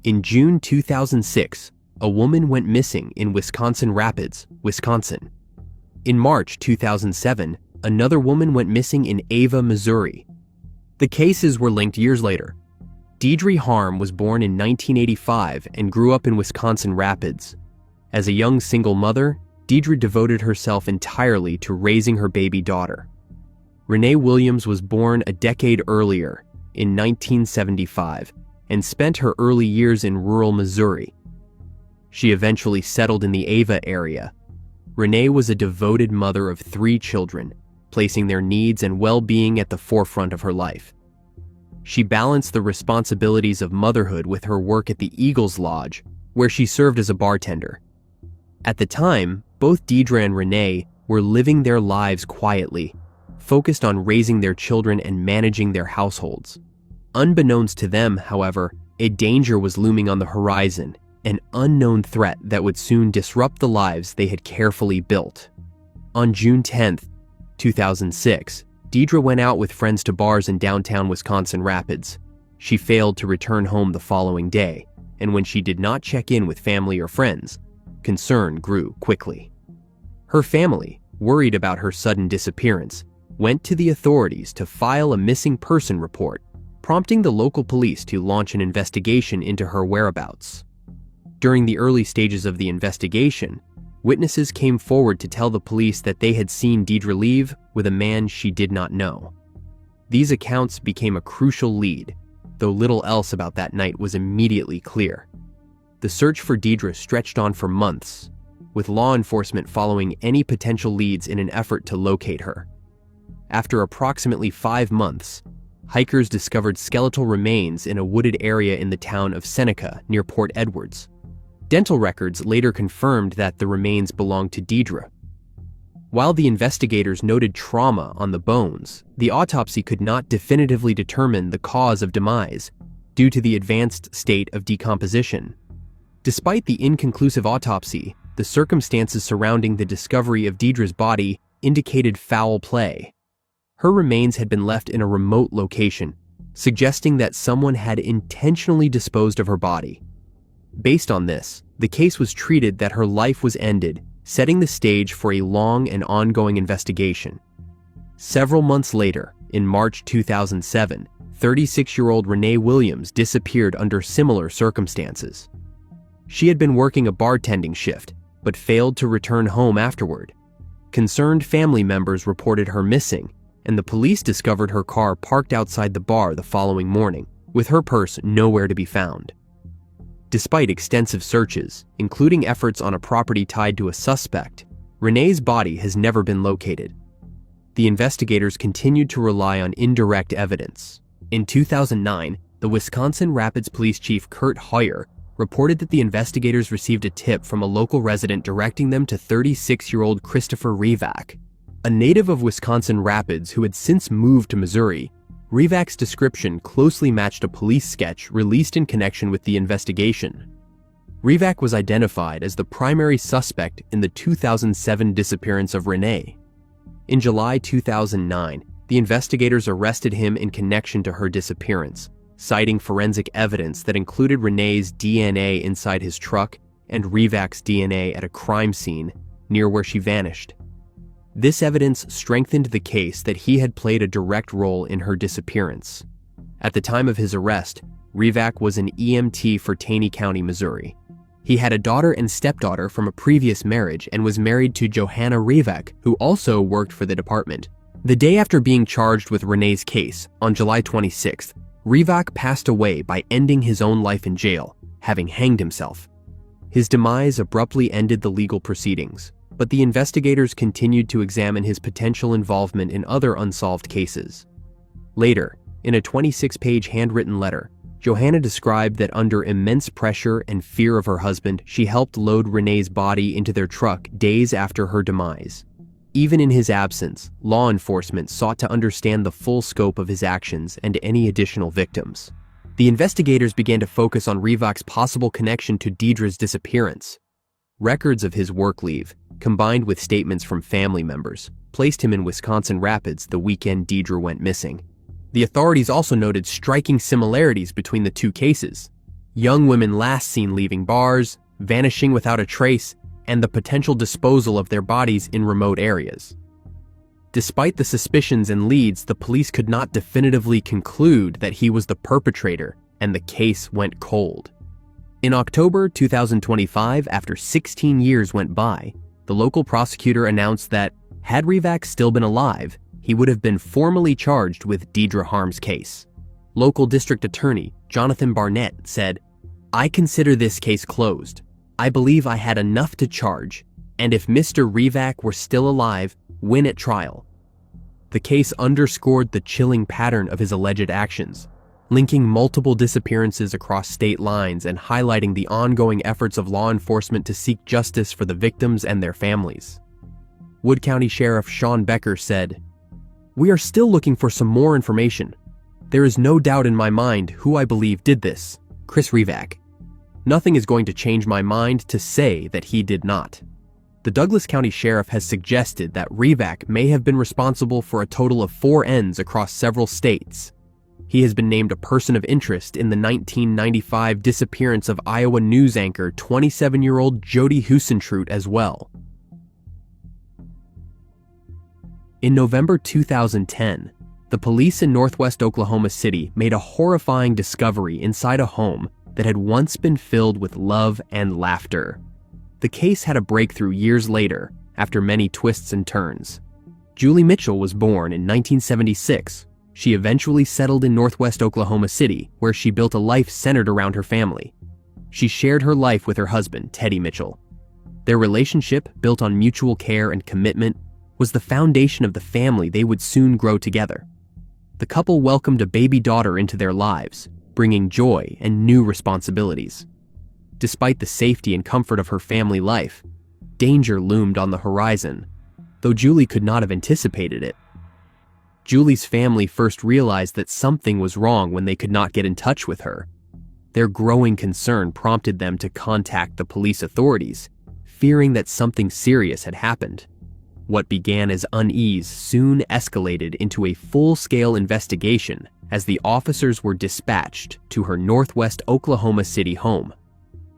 In June 2006, a woman went missing in Wisconsin Rapids, Wisconsin. In March 2007, another woman went missing in Ava, Missouri. The cases were linked years later. Deidre Harm was born in 1985 and grew up in Wisconsin Rapids. As a young single mother, Deidre devoted herself entirely to raising her baby daughter. Rene Williams was born a decade earlier, in 1975, and spent her early years in rural Missouri. She eventually settled in the Ava area. Rene was a devoted mother of 3 children, placing their needs and well-being at the forefront of her life. She balanced the responsibilities of motherhood with her work at the Eagles Lodge, where she served as a bartender. At the time, both Deidre and Rene were living their lives quietly, focused on raising their children and managing their households. Unbeknownst to them, however, a danger was looming on the horizon, an unknown threat that would soon disrupt the lives they had carefully built. On June 10, 2006, Deidre went out with friends to bars in downtown Wisconsin Rapids. She failed to return home the following day, and when she did not check in with family or friends, concern grew quickly. Her family, worried about her sudden disappearance, went to the authorities to file a missing person report, prompting the local police to launch an investigation into her whereabouts. During the early stages of the investigation, witnesses came forward to tell the police that they had seen Deidre leave with a man she did not know. These accounts became a crucial lead, though little else about that night was immediately clear. The search for Deidre stretched on for months, with law enforcement following any potential leads in an effort to locate her. After approximately 5 months, hikers discovered skeletal remains in a wooded area in the town of Seneca near Port Edwards. Dental records later confirmed that the remains belonged to Deidre. While the investigators noted trauma on the bones, the autopsy could not definitively determine the cause of demise due to the advanced state of decomposition. Despite the inconclusive autopsy, the circumstances surrounding the discovery of Deidre's body indicated foul play. Her remains had been left in a remote location, suggesting that someone had intentionally disposed of her body. Based on this, the case was treated that her life was ended, setting the stage for a long and ongoing investigation. Several months later, in March 2007, 36-year-old Rene Williams disappeared under similar circumstances. She had been working a bartending shift, but failed to return home afterward. Concerned family members reported her missing, and the police discovered her car parked outside the bar the following morning, with her purse nowhere to be found. Despite extensive searches, including efforts on a property tied to a suspect, Rene's body has never been located. The investigators continued to rely on indirect evidence. In 2009, the Wisconsin Rapids Police Chief Kurt Hoyer reported that the investigators received a tip from a local resident directing them to 36-year-old Christopher Revak. A native of Wisconsin Rapids who had since moved to Missouri, Revak's description closely matched a police sketch released in connection with the investigation. Revak was identified as the primary suspect in the 2007 disappearance of Rene. In July 2009, the investigators arrested him in connection to her disappearance, citing forensic evidence that included Rene's DNA inside his truck and Revak's DNA at a crime scene near where she vanished. This evidence strengthened the case that he had played a direct role in her disappearance. At the time of his arrest, Revak was an EMT for Taney County, Missouri. He had a daughter and stepdaughter from a previous marriage and was married to Johanna Revak, who also worked for the department. The day after being charged with Rene's case, on July 26th, Revak passed away by ending his own life in jail, having hanged himself. His demise abruptly ended the legal proceedings, but the investigators continued to examine his potential involvement in other unsolved cases. Later, in a 26-page handwritten letter, Johanna described that under immense pressure and fear of her husband, she helped load Rene's body into their truck days after her demise. Even in his absence, law enforcement sought to understand the full scope of his actions and any additional victims. The investigators began to focus on Revak's possible connection to Deidre's disappearance. Records of his work leave, combined with statements from family members, placed him in Wisconsin Rapids the weekend Deidre went missing. The authorities also noted striking similarities between the two cases. young women last seen leaving bars, vanishing without a trace, and the potential disposal of their bodies in remote areas. Despite the suspicions and leads, the police could not definitively conclude that he was the perpetrator, and the case went cold. In October 2025, after 16 years went by, the local prosecutor announced that, had Rivak still been alive, he would have been formally charged with Deidre Harm's case. Local district attorney Jonathan Barnett said, "I consider this case closed. I believe I had enough to charge, and if Mr. Rivak were still alive, win at trial." The case underscored the chilling pattern of his alleged actions, linking multiple disappearances across state lines and highlighting the ongoing efforts of law enforcement to seek justice for the victims and their families. Wood County Sheriff Sean Becker said, "We are still looking for some more information. There is no doubt in my mind who I believe did this, Chris Rivak. Nothing is going to change my mind to say that he did not." The Douglas County Sheriff has suggested that Rivak may have been responsible for a total of 4 ends across several states. He has been named a person of interest in the 1995 disappearance of Iowa news anchor 27-year-old Jody Husentrut as well. In November 2010, the police in northwest Oklahoma City made a horrifying discovery inside a home that had once been filled with love and laughter. The case had a breakthrough years later, after many twists and turns. Julie Mitchell was born in 1976. She eventually settled in northwest Oklahoma City, where she built a life centered around her family. She shared her life with her husband, Teddy Mitchell. Their relationship, built on mutual care and commitment, was the foundation of the family they would soon grow together. The couple welcomed a baby daughter into their lives, bringing joy and new responsibilities. Despite the safety and comfort of her family life, danger loomed on the horizon, though Julie could not have anticipated it. Julie's family first realized that something was wrong when they could not get in touch with her. Their growing concern prompted them to contact the police authorities, fearing that something serious had happened. What began as unease soon escalated into a full-scale investigation as the officers were dispatched to her northwest Oklahoma City home.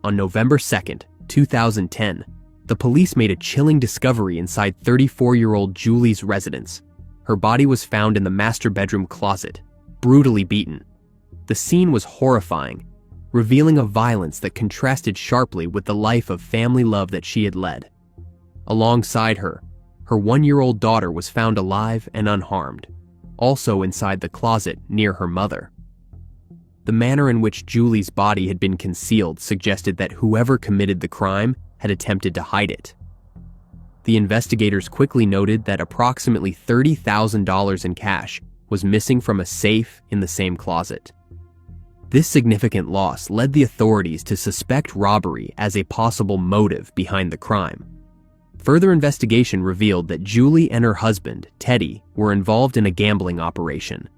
On November 2nd, 2010, the police made a chilling discovery inside 34-year-old Julie's residence. Her body was found in the master bedroom closet, brutally beaten. The scene was horrifying, revealing a violence that contrasted sharply with the life of family love that she had led. Alongside her, her 1-year-old daughter was found alive and unharmed, also inside the closet near her mother. The manner in which Julie's body had been concealed suggested that whoever committed the crime had attempted to hide it. The investigators quickly noted that approximately $30,000 in cash was missing from a safe in the same closet. This significant loss led the authorities to suspect robbery as a possible motive behind the crime. Further investigation revealed that Julie and her husband, Teddy, were involved in a gambling operation.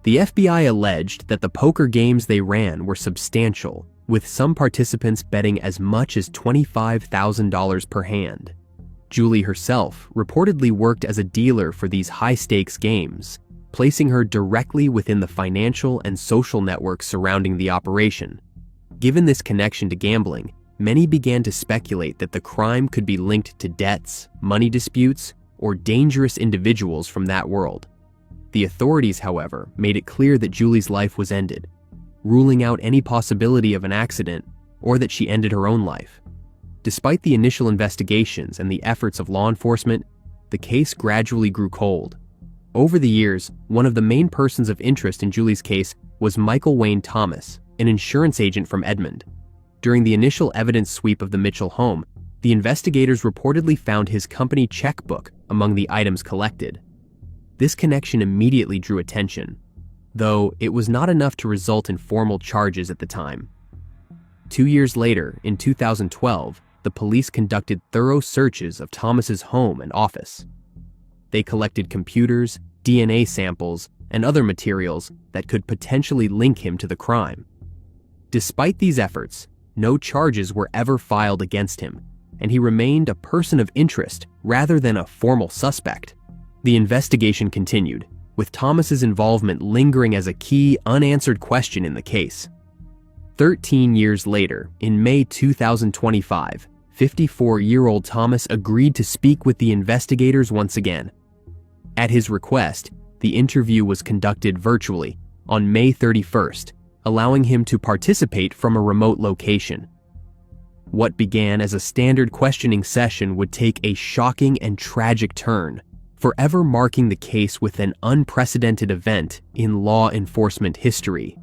The FBI alleged that the poker games they ran were substantial, with some participants betting as much as $25,000 per hand. Julie herself reportedly worked as a dealer for these high-stakes games, placing her directly within the financial and social networks surrounding the operation. Given this connection to gambling, many began to speculate that the crime could be linked to debts, money disputes, or dangerous individuals from that world. The authorities, however, made it clear that Julie's life was ended, ruling out any possibility of an accident or that she ended her own life. Despite the initial investigations and the efforts of law enforcement, the case gradually grew cold. Over the years, one of the main persons of interest in Julie's case was Michael Wayne Thomas, an insurance agent from Edmond. During the initial evidence sweep of the Mitchell home, the investigators reportedly found his company checkbook among the items collected. This connection immediately drew attention, though it was not enough to result in formal charges at the time. 2 years later, in 2012, the police conducted thorough searches of Thomas's home and office. They collected computers, DNA samples, and other materials that could potentially link him to the crime. Despite these efforts, no charges were ever filed against him, and he remained a person of interest rather than a formal suspect. The investigation continued, with Thomas's involvement lingering as a key, unanswered question in the case. 13 years later, in May 2025, 54-year-old Thomas agreed to speak with the investigators once again. At his request, the interview was conducted virtually on May 31st, allowing him to participate from a remote location. What began as a standard questioning session would take a shocking and tragic turn, forever marking the case with an unprecedented event in law enforcement history.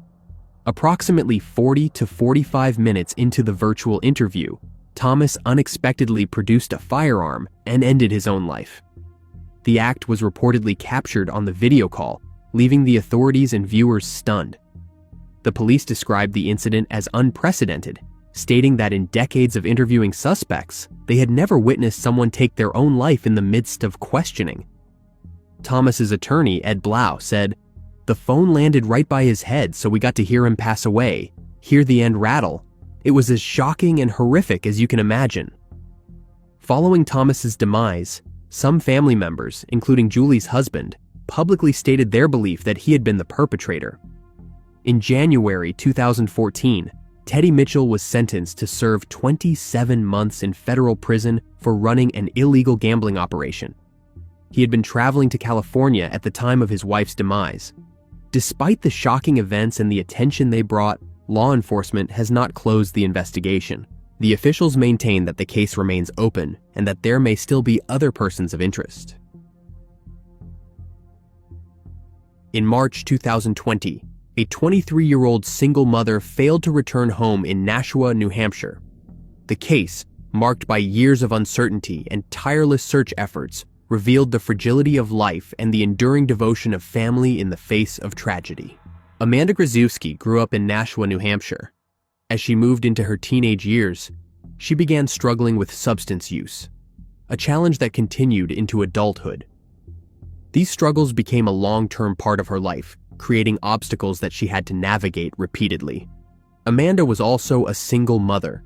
Approximately 40 to 45 minutes into the virtual interview, Thomas unexpectedly produced a firearm and ended his own life. The act was reportedly captured on the video call, leaving the authorities and viewers stunned. The police described the incident as unprecedented, stating that in decades of interviewing suspects, they had never witnessed someone take their own life in the midst of questioning. Thomas's attorney, Ed Blau, said, "The phone landed right by his head, so we got to hear him pass away, hear the end rattle. It was as shocking and horrific as you can imagine." Following Thomas's demise, some family members, including Julie's husband, publicly stated their belief that he had been the perpetrator. In January 2014, Teddy Mitchell was sentenced to serve 27 months in federal prison for running an illegal gambling operation. He had been traveling to California at the time of his wife's demise. Despite the shocking events and the attention they brought, law enforcement has not closed the investigation. The officials maintain that the case remains open and that there may still be other persons of interest. In March 2020, a 23-year-old single mother failed to return home in Nashua, New Hampshire. The case, marked by years of uncertainty and tireless search efforts, revealed the fragility of life and the enduring devotion of family in the face of tragedy. Amanda Grazewski grew up in Nashua, New Hampshire. As she moved into her teenage years, she began struggling with substance use, a challenge that continued into adulthood. These struggles became a long-term part of her life, creating obstacles that she had to navigate repeatedly. Amanda was also a single mother.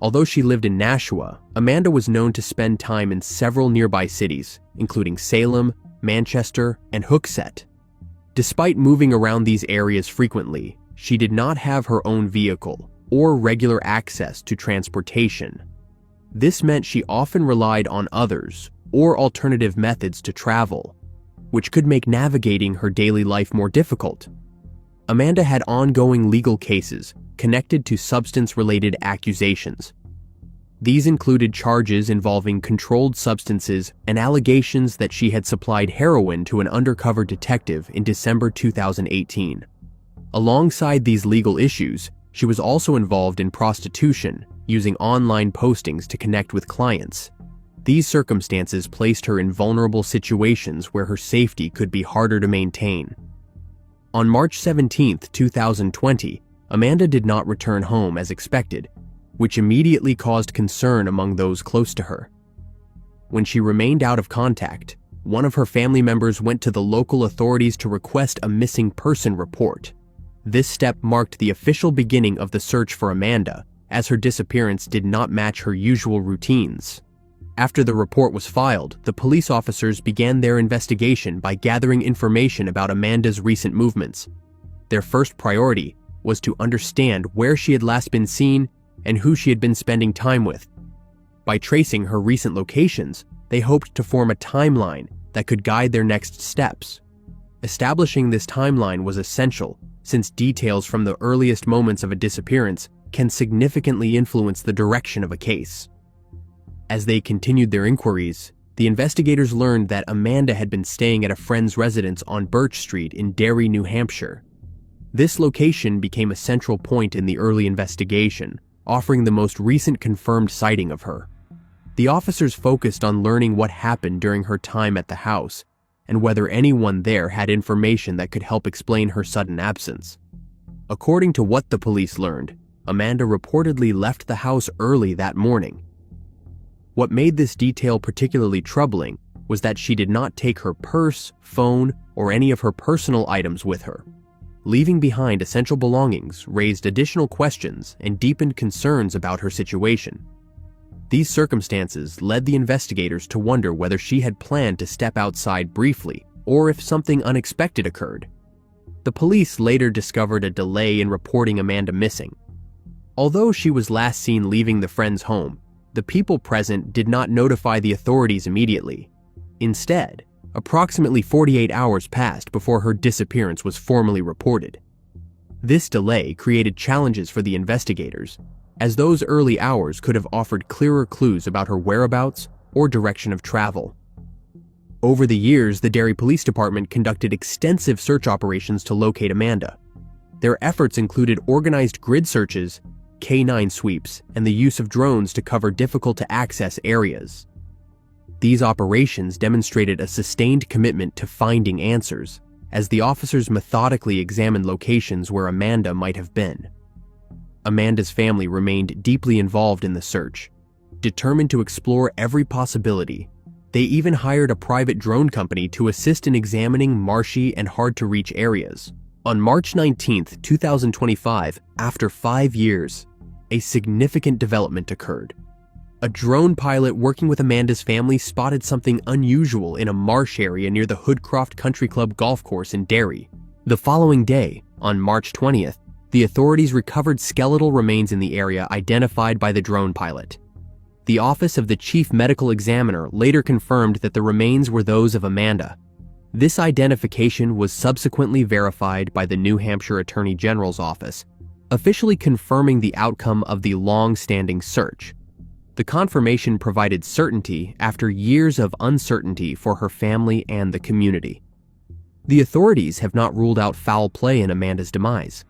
Although she lived in Nashua, Amanda was known to spend time in several nearby cities, including Salem, Manchester, and Hooksett. Despite moving around these areas frequently, she did not have her own vehicle or regular access to transportation. This meant she often relied on others or alternative methods to travel, which could make navigating her daily life more difficult. Amanda had ongoing legal cases connected to substance-related accusations. These included charges involving controlled substances and allegations that she had supplied heroin to an undercover detective in December 2018. Alongside these legal issues, she was also involved in prostitution, using online postings to connect with clients. These circumstances placed her in vulnerable situations where her safety could be harder to maintain. On March 17, 2020, Amanda did not return home as expected, which immediately caused concern among those close to her. When she remained out of contact, one of her family members went to the local authorities to request a missing person report. This step marked the official beginning of the search for Amanda, as her disappearance did not match her usual routines. After the report was filed, the police officers began their investigation by gathering information about Amanda's recent movements. Their first priority was to understand where she had last been seen and who she had been spending time with. By tracing her recent locations, they hoped to form a timeline that could guide their next steps. Establishing this timeline was essential, since details from the earliest moments of a disappearance can significantly influence the direction of a case. As they continued their inquiries, the investigators learned that Amanda had been staying at a friend's residence on Birch Street in Derry, New Hampshire. This location became a central point in the early investigation, offering the most recent confirmed sighting of her. The officers focused on learning what happened during her time at the house and whether anyone there had information that could help explain her sudden absence. According to what the police learned, Amanda reportedly left the house early that morning. What made this detail particularly troubling was that she did not take her purse, phone, or any of her personal items with her. Leaving behind essential belongings raised additional questions and deepened concerns about her situation. These circumstances led the investigators to wonder whether she had planned to step outside briefly or if something unexpected occurred. The police later discovered a delay in reporting Amanda missing. Although she was last seen leaving the friend's home, the people present did not notify the authorities immediately. Instead, approximately 48 hours passed before her disappearance was formally reported. This delay created challenges for the investigators, as those early hours could have offered clearer clues about her whereabouts or direction of travel. Over the years, the Derry Police Department conducted extensive search operations to locate Amanda. Their efforts included organized grid searches, K9 sweeps, and the use of drones to cover difficult-to-access areas. These operations demonstrated a sustained commitment to finding answers, as the officers methodically examined locations where Amanda might have been. Amanda's family remained deeply involved in the search, determined to explore every possibility. They even hired a private drone company to assist in examining marshy and hard-to-reach areas. On March 19, 2025, after 5 years, a significant development occurred. A drone pilot working with Amanda's family spotted something unusual in a marsh area near the Hoodcroft Country Club golf course in Derry. The following day, on March 20th, the authorities recovered skeletal remains in the area identified by the drone pilot. The Office of the Chief Medical Examiner later confirmed that the remains were those of Amanda. This identification was subsequently verified by the New Hampshire Attorney General's office, officially confirming the outcome of the long-standing search. The confirmation provided certainty after years of uncertainty for her family and the community. The authorities have not ruled out foul play in Amanda's demise.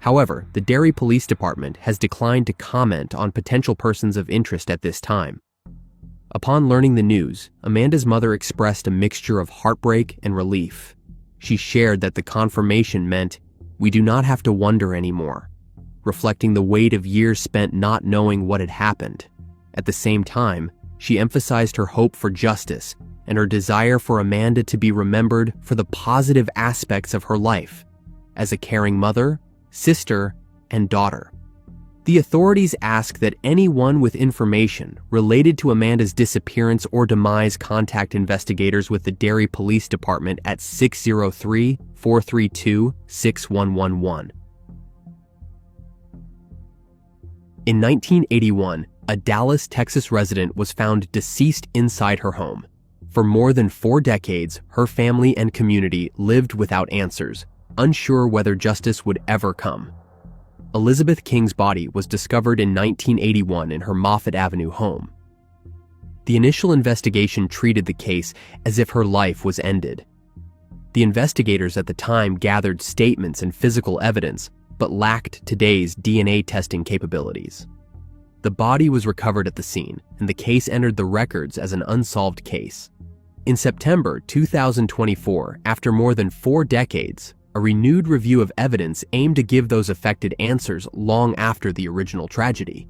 However, the Derry Police Department has declined to comment on potential persons of interest at this time. Upon learning the news, Amanda's mother expressed a mixture of heartbreak and relief. She shared that the confirmation meant, "We do not have to wonder anymore," reflecting the weight of years spent not knowing what had happened. At the same time, she emphasized her hope for justice and her desire for Amanda to be remembered for the positive aspects of her life as a caring mother, sister, and daughter. The authorities ask that anyone with information related to Amanda's disappearance or demise contact investigators with the Derry Police Department at 603-432-6111. In 1981, a Dallas, Texas resident was found deceased inside her home. For more than 4 decades, her family and community lived without answers, unsure whether justice would ever come. Elizabeth King's body was discovered in 1981 in her Moffett Avenue home. The initial investigation treated the case as if her life was ended. The investigators at the time gathered statements and physical evidence, but lacked today's DNA testing capabilities. The body was recovered at the scene, and the case entered the records as an unsolved case. In September 2024, after more than 4 decades, a renewed review of evidence aimed to give those affected answers long after the original tragedy.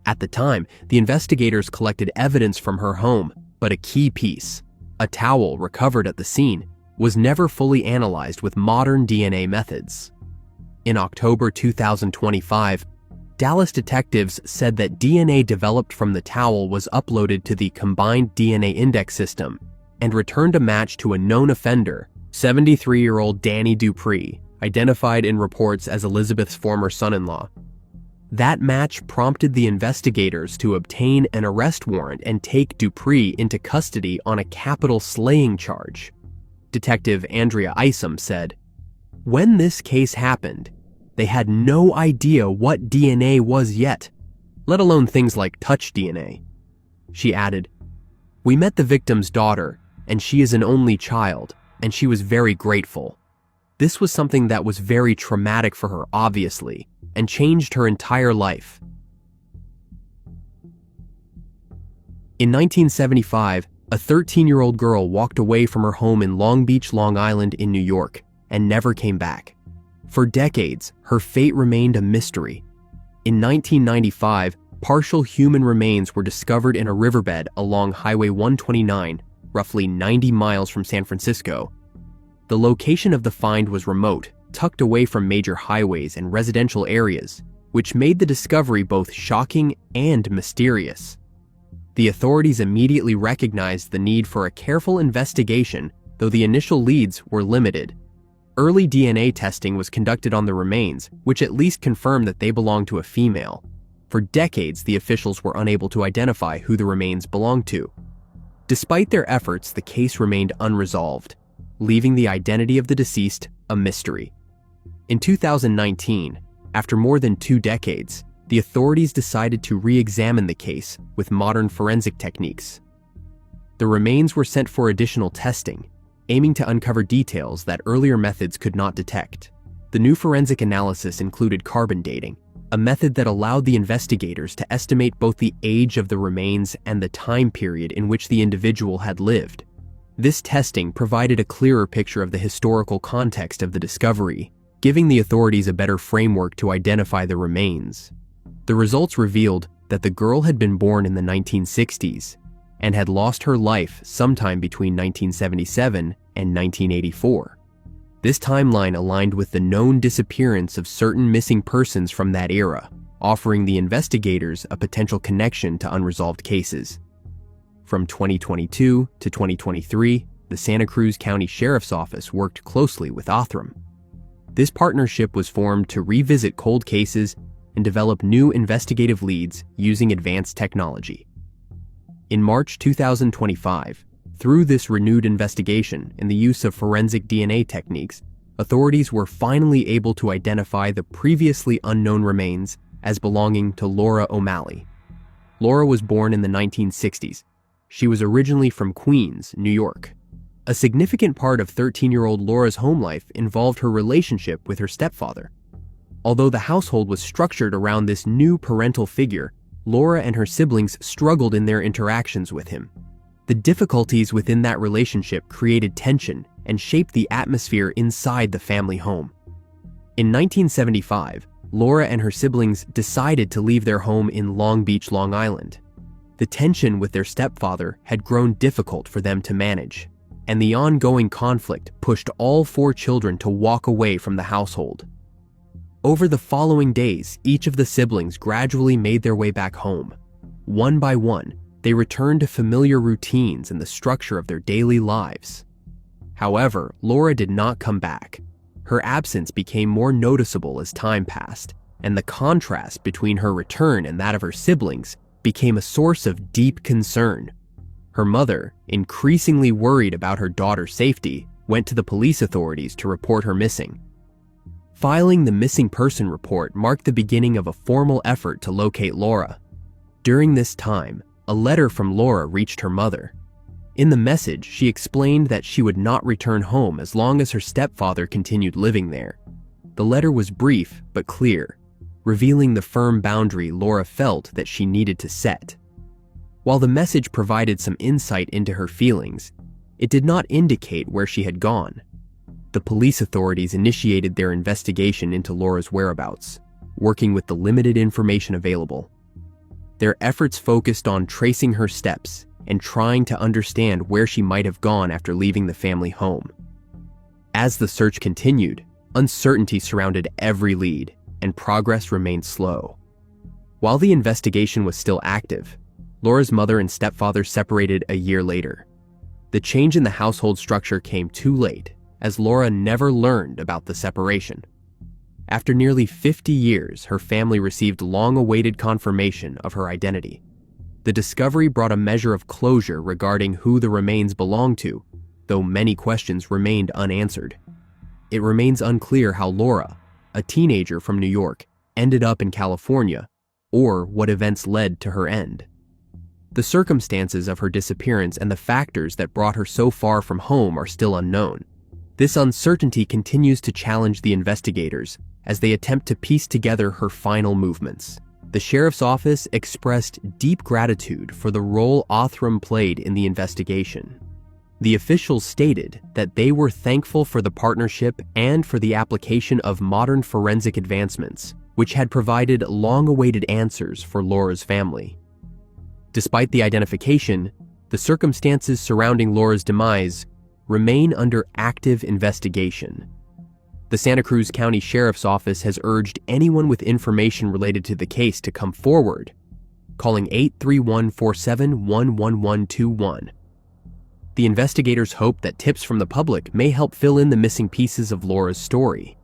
At the time, the investigators collected evidence from her home, but a key piece, a towel recovered at the scene, was never fully analyzed with modern DNA methods. In October 2025, Dallas detectives said that DNA developed from the towel was uploaded to the Combined DNA Index system and returned a match to a known offender, 73-year-old Danny Dupree, identified in reports as Elizabeth's former son-in-law. That match prompted the investigators to obtain an arrest warrant and take Dupree into custody on a capital slaying charge. Detective Andrea Isom said, "When this case happened, they had no idea what DNA was yet, let alone things like touch DNA." She added, "We met the victim's daughter, and she is an only child, and she was very grateful. This was something that was very traumatic for her, obviously, and changed her entire life." In 1975, a 13-year-old girl walked away from her home in Long Beach, Long Island in New York, and never came back. For decades, her fate remained a mystery. In 1995, partial human remains were discovered in a riverbed along Highway 129, roughly 90 miles from San Francisco. The location of the find was remote, tucked away from major highways and residential areas, which made the discovery both shocking and mysterious. The authorities immediately recognized the need for a careful investigation, though the initial leads were limited. Early DNA testing was conducted on the remains, which at least confirmed that they belonged to a female. For decades, the officials were unable to identify who the remains belonged to. Despite their efforts, the case remained unresolved, leaving the identity of the deceased a mystery. In 2019, after more than 2 decades, the authorities decided to re-examine the case with modern forensic techniques. The remains were sent for additional testing, aiming to uncover details that earlier methods could not detect. The new forensic analysis included carbon dating, a method that allowed the investigators to estimate both the age of the remains and the time period in which the individual had lived. This testing provided a clearer picture of the historical context of the discovery, giving the authorities a better framework to identify the remains. The results revealed that the girl had been born in the 1960s and had lost her life sometime between 1977 and 1984. This timeline aligned with the known disappearance of certain missing persons from that era, offering the investigators a potential connection to unresolved cases. From 2022 to 2023, the Santa Cruz County Sheriff's Office worked closely with Othram. This partnership was formed to revisit cold cases and develop new investigative leads using advanced technology. In March 2025, through this renewed investigation and the use of forensic DNA techniques, authorities were finally able to identify the previously unknown remains as belonging to Laura O'Malley. Laura was born in the 1960s. She was originally from Queens, New York. A significant part of 13-year-old Laura's home life involved her relationship with her stepfather. Although the household was structured around this new parental figure, Laura and her siblings struggled in their interactions with him. The difficulties within that relationship created tension and shaped the atmosphere inside the family home. In 1975, Laura and her siblings decided to leave their home in Long Beach, Long Island. The tension with their stepfather had grown difficult for them to manage, and the ongoing conflict pushed all 4 children to walk away from the household. Over the following days, each of the siblings gradually made their way back home. One by one, they returned to familiar routines and the structure of their daily lives. However, Laura did not come back. Her absence became more noticeable as time passed, and the contrast between her return and that of her siblings became a source of deep concern. Her mother, increasingly worried about her daughter's safety, went to the police authorities to report her missing. Filing the missing person report marked the beginning of a formal effort to locate Laura. During this time, a letter from Laura reached her mother. In the message, she explained that she would not return home as long as her stepfather continued living there. The letter was brief but clear, revealing the firm boundary Laura felt that she needed to set. While the message provided some insight into her feelings, it did not indicate where she had gone. The police authorities initiated their investigation into Laura's whereabouts, working with the limited information available. Their efforts focused on tracing her steps and trying to understand where she might have gone after leaving the family home. As the search continued, uncertainty surrounded every lead, and progress remained slow. While the investigation was still active, Laura's mother and stepfather separated a year later. The change in the household structure came too late, as Laura never learned about the separation. After nearly 50 years, her family received long-awaited confirmation of her identity. The discovery brought a measure of closure regarding who the remains belonged to, though many questions remained unanswered. It remains unclear how Laura, a teenager from New York, ended up in California, or what events led to her end. The circumstances of her disappearance and the factors that brought her so far from home are still unknown. This uncertainty continues to challenge the investigators as they attempt to piece together her final movements. The sheriff's office expressed deep gratitude for the role Othram played in the investigation. The officials stated that they were thankful for the partnership and for the application of modern forensic advancements, which had provided long-awaited answers for Laura's family. Despite the identification, the circumstances surrounding Laura's demise remain under active investigation. The Santa Cruz County Sheriff's Office has urged anyone with information related to the case to come forward, calling 831-47-11121. The investigators hope that tips from the public may help fill in the missing pieces of Laura's story.